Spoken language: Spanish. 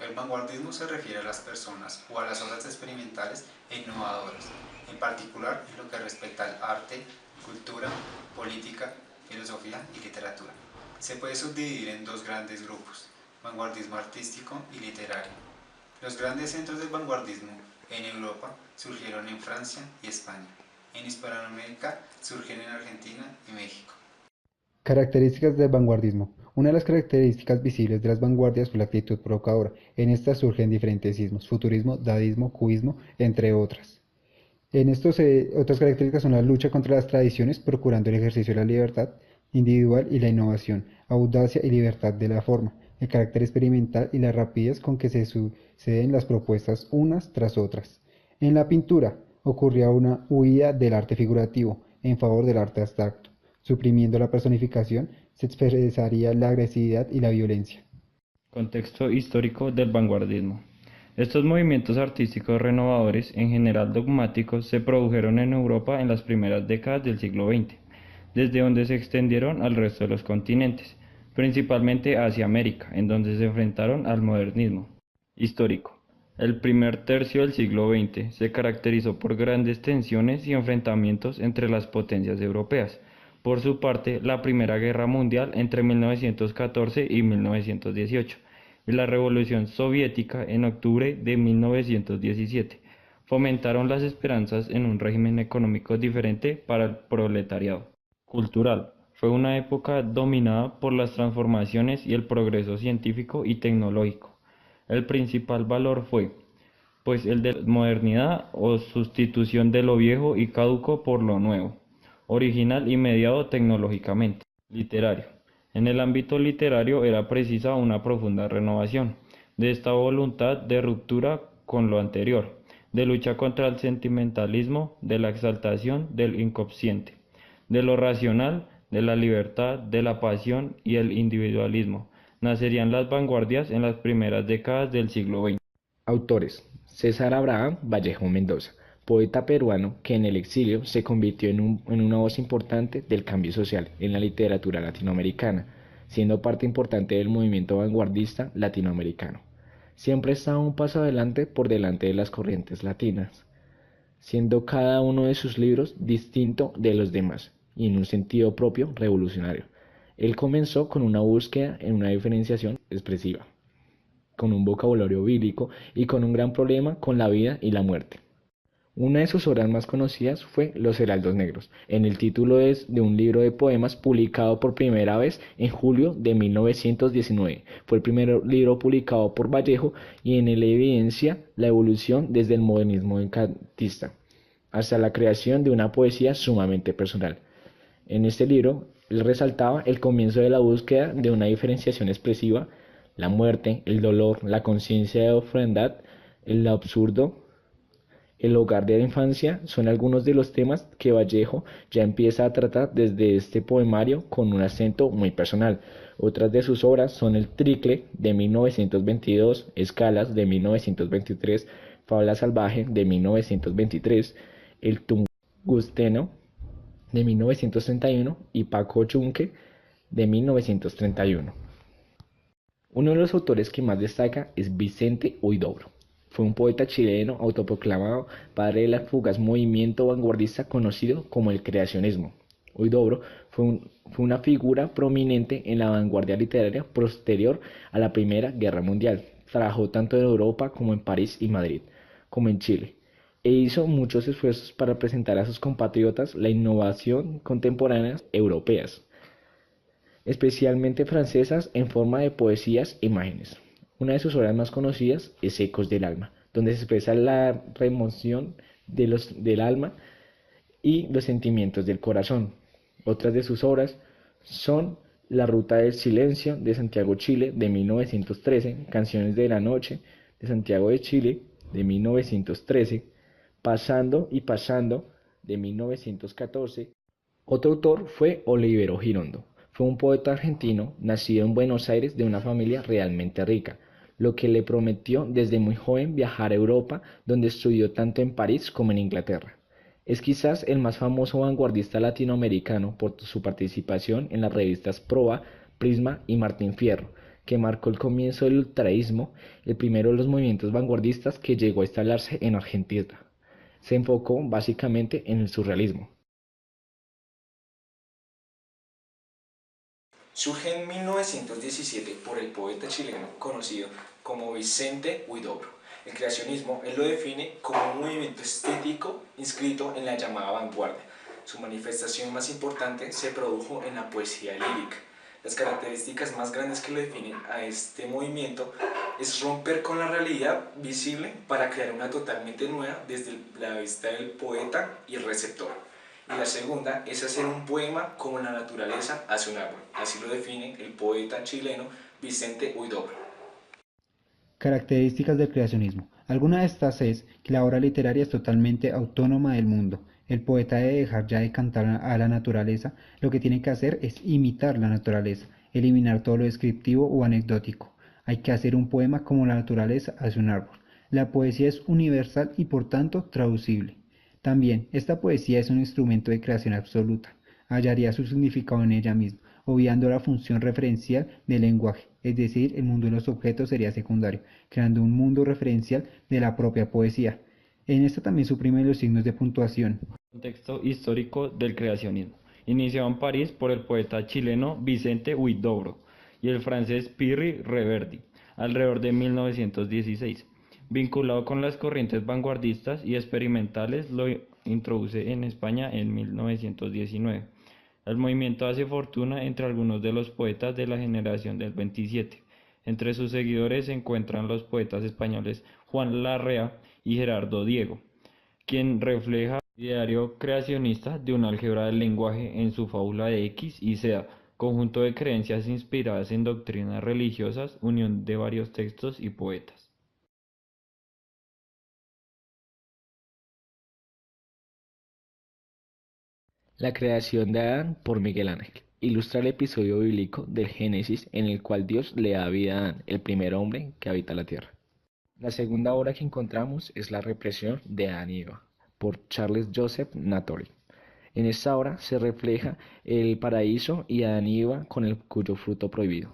El vanguardismo se refiere a las personas o a las obras experimentales e innovadoras, en particular en lo que respecta al arte, cultura, política, filosofía y literatura. Se puede subdividir en dos grandes grupos: vanguardismo artístico y literario. Los grandes centros del vanguardismo en Europa surgieron en Francia y España. En Hispanoamérica surgen en Argentina y México. Características del vanguardismo. Una de las características visibles de las vanguardias fue la actitud provocadora. En estas surgen diferentes ismos: futurismo, dadaísmo, cubismo, entre otras. En estos otras características son la lucha contra las tradiciones, procurando el ejercicio de la libertad individual y la innovación, audacia y libertad de la forma, el carácter experimental y la rapidez con que se suceden las propuestas unas tras otras. En la pintura ocurría una huida del arte figurativo en favor del arte abstracto. Suprimiendo la personificación, se expresaría la agresividad y la violencia. Contexto histórico del vanguardismo. Estos movimientos artísticos renovadores, en general dogmáticos, se produjeron en Europa en las primeras décadas del siglo XX, desde donde se extendieron al resto de los continentes, principalmente hacia América, en donde se enfrentaron al modernismo. Histórico. El primer tercio del siglo XX se caracterizó por grandes tensiones y enfrentamientos entre las potencias europeas. Por su parte, la Primera Guerra Mundial entre 1914 y 1918 y la Revolución Soviética en octubre de 1917 fomentaron las esperanzas en un régimen económico diferente para el proletariado. Cultural. Fue una época dominada por las transformaciones y el progreso científico y tecnológico. El principal valor fue, pues, el de la modernidad o sustitución de lo viejo y caduco por lo nuevo, original y mediado tecnológicamente. Literario. En el ámbito literario era precisa una profunda renovación de esta voluntad de ruptura con lo anterior, de lucha contra el sentimentalismo, de la exaltación del inconsciente, de lo racional, de la libertad, de la pasión y el individualismo. Nacerían las vanguardias en las primeras décadas del siglo XX. Autores: César Abraham Vallejo Mendoza, poeta peruano que en el exilio se convirtió en una voz importante del cambio social en la literatura latinoamericana, siendo parte importante del movimiento vanguardista latinoamericano. Siempre estaba un paso adelante por delante de las corrientes latinas, siendo cada uno de sus libros distinto de los demás y en un sentido propio revolucionario. Él comenzó con una búsqueda en una diferenciación expresiva, con un vocabulario bíblico y con un gran problema con la vida y la muerte. Una de sus obras más conocidas fue Los Heraldos Negros. En el título es de un libro de poemas publicado por primera vez en julio de 1919. Fue el primer libro publicado por Vallejo y en él evidencia la evolución desde el modernismo encantista hasta la creación de una poesía sumamente personal. En este libro, él resaltaba el comienzo de la búsqueda de una diferenciación expresiva: la muerte, el dolor, la conciencia de ofrendad, el absurdo, el hogar de la infancia son algunos de los temas que Vallejo ya empieza a tratar desde este poemario con un acento muy personal. Otras de sus obras son El Tricle de 1922, Escalas de 1923, Fabla Salvaje de 1923, El Tungusteno de 1931 y Paco Chunque de 1931. Uno de los autores que más destaca es Vicente Huidobro. Fue un poeta chileno autoproclamado padre del fugaz movimiento vanguardista conocido como el creacionismo. Huidobro fue una figura prominente en la vanguardia literaria posterior a la Primera Guerra Mundial. Trabajó tanto en Europa como en París y Madrid, como en Chile, e hizo muchos esfuerzos para presentar a sus compatriotas la innovación contemporánea europeas, especialmente francesas, en forma de poesías e imágenes. Una de sus obras más conocidas es Ecos del Alma, donde se expresa la remoción del alma y los sentimientos del corazón. Otras de sus obras son La Ruta del Silencio de Santiago, Chile, de 1913, Canciones de la Noche de Santiago de Chile, de 1913, Pasando y Pasando, de 1914. Otro autor fue Olivero Girondo. Fue un poeta argentino nacido en Buenos Aires de una familia realmente rica, lo que le prometió desde muy joven viajar a Europa, donde estudió tanto en París como en Inglaterra. Es quizás el más famoso vanguardista latinoamericano por su participación en las revistas Proa, Prisma y Martín Fierro, que marcó el comienzo del ultraísmo, el primero de los movimientos vanguardistas que llegó a instalarse en Argentina. Se enfocó básicamente en el surrealismo. Surge en 1917 por el poeta chileno conocido como Vicente Huidobro. El creacionismo él lo define como un movimiento estético inscrito en la llamada vanguardia. Su manifestación más importante se produjo en la poesía lírica. Las características más grandes que lo definen a este movimiento es romper con la realidad visible para crear una totalmente nueva desde la vista del poeta y el receptor. Y la segunda es hacer un poema como la naturaleza hace un árbol. Así lo define el poeta chileno Vicente Huidobro. Características del creacionismo. Alguna de estas es que la obra literaria es totalmente autónoma del mundo. El poeta debe dejar ya de cantar a la naturaleza, lo que tiene que hacer es imitar la naturaleza, eliminar todo lo descriptivo o anecdótico. Hay que hacer un poema como la naturaleza hace un árbol. La poesía es universal y por tanto traducible. También, esta poesía es un instrumento de creación absoluta. Hallaría su significado en ella misma, obviando la función referencial del lenguaje, es decir, el mundo de los objetos sería secundario, creando un mundo referencial de la propia poesía. En esta también suprime los signos de puntuación. Contexto histórico del creacionismo. Iniciado en París por el poeta chileno Vicente Huidobro y el francés Pierre Reverdy, alrededor de 1916. Vinculado con las corrientes vanguardistas y experimentales, lo introduce en España en 1919. El movimiento hace fortuna entre algunos de los poetas de la generación del 27. Entre sus seguidores se encuentran los poetas españoles Juan Larrea y Gerardo Diego, quien refleja el ideario creacionista de un álgebra del lenguaje en su fábula de X y Z, conjunto de creencias inspiradas en doctrinas religiosas, unión de varios textos y poetas. La creación de Adán por Miguel Ángel ilustra el episodio bíblico del Génesis en el cual Dios le da vida a Adán, el primer hombre que habita la tierra. La segunda obra que encontramos es La represión de Adán y Eva, por Charles Joseph Natori. En esta obra se refleja el paraíso y Adán y Eva con el cuyo fruto prohibido.